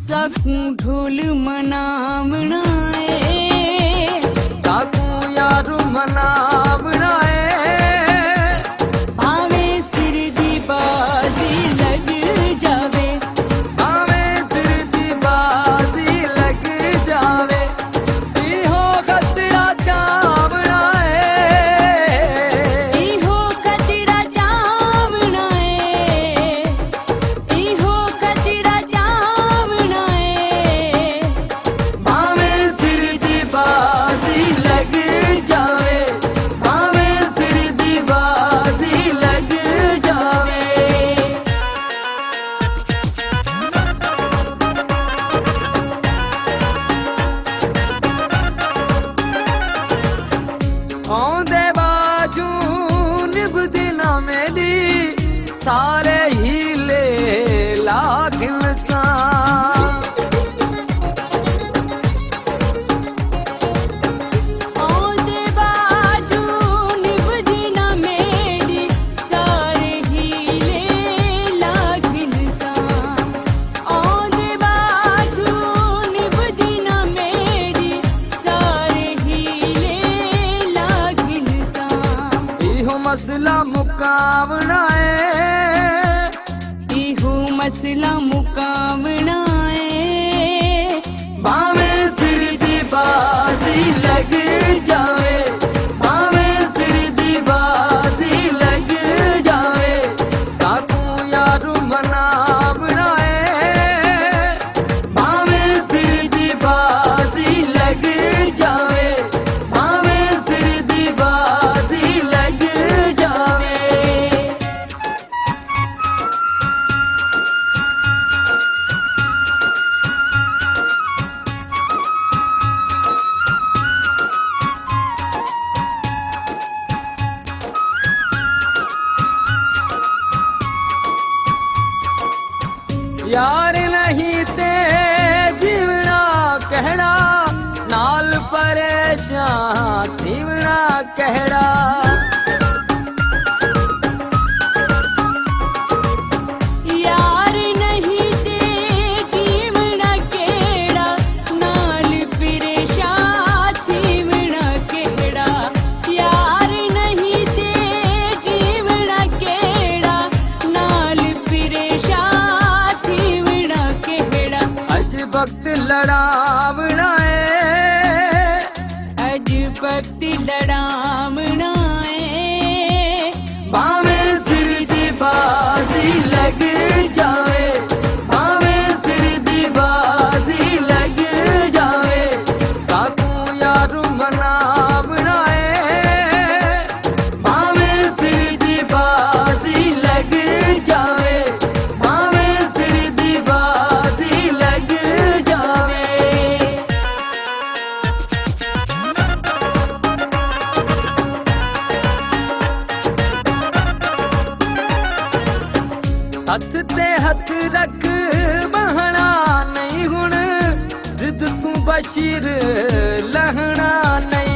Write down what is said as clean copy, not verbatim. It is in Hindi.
सकूं ढोल मनावना है, सकूं यार मनावना है। भावे सिर दी बाजी लग जावे, भावे सिर दी बाजी लग जावे। इहो खतरा चावना है, इहो खतरा चावना है, इहो खतरा चावना है। भावे सिर दी बाजी लग जावे, भावे सिर दी बाजी लग जावे। औंदे बाजू निभदी ना मेरी, सारे हीले लाखिन सा। औंदे बाजू निभदी ना मेरी, सारे हीले लागिन सा। औंदे बाजू निभदी ना मेरी, सारे हीले लागिन सा। इहो मसला मुकावना है, इहो मसला मुकावना है। भावे सिर दी बाजी लग जावे, भावे सिर दी बाजी लग जावे। साकूं यार मनावना है, भावे सिर दी बाजी लग जावे, भावे सिर दी बाजी लग जावे। यार नहीं ते जीवना कहड़ा, नाल परेशान जीवना कहड़ा। यार नहीं ते जीवना केड़ा, नाल परेशान जीवना केड़ा। यार नहीं ते जीवना केड़ा, नाल परेशान जीवना केड़ा। अज वक्त लड़ावना है, अज वक्त लड़ावना है। भावे सिर दी बाजी लग जावे, भावे सिर दी बाजी लग जावे। साकूं यार मनावना है, भावे सिर दी बाजी लग जावे, भावे सिर दी बाजी लग जावे। हथ ते हथ रख बहना नहीं हुण, जिद तू बशीर लहना नहीं।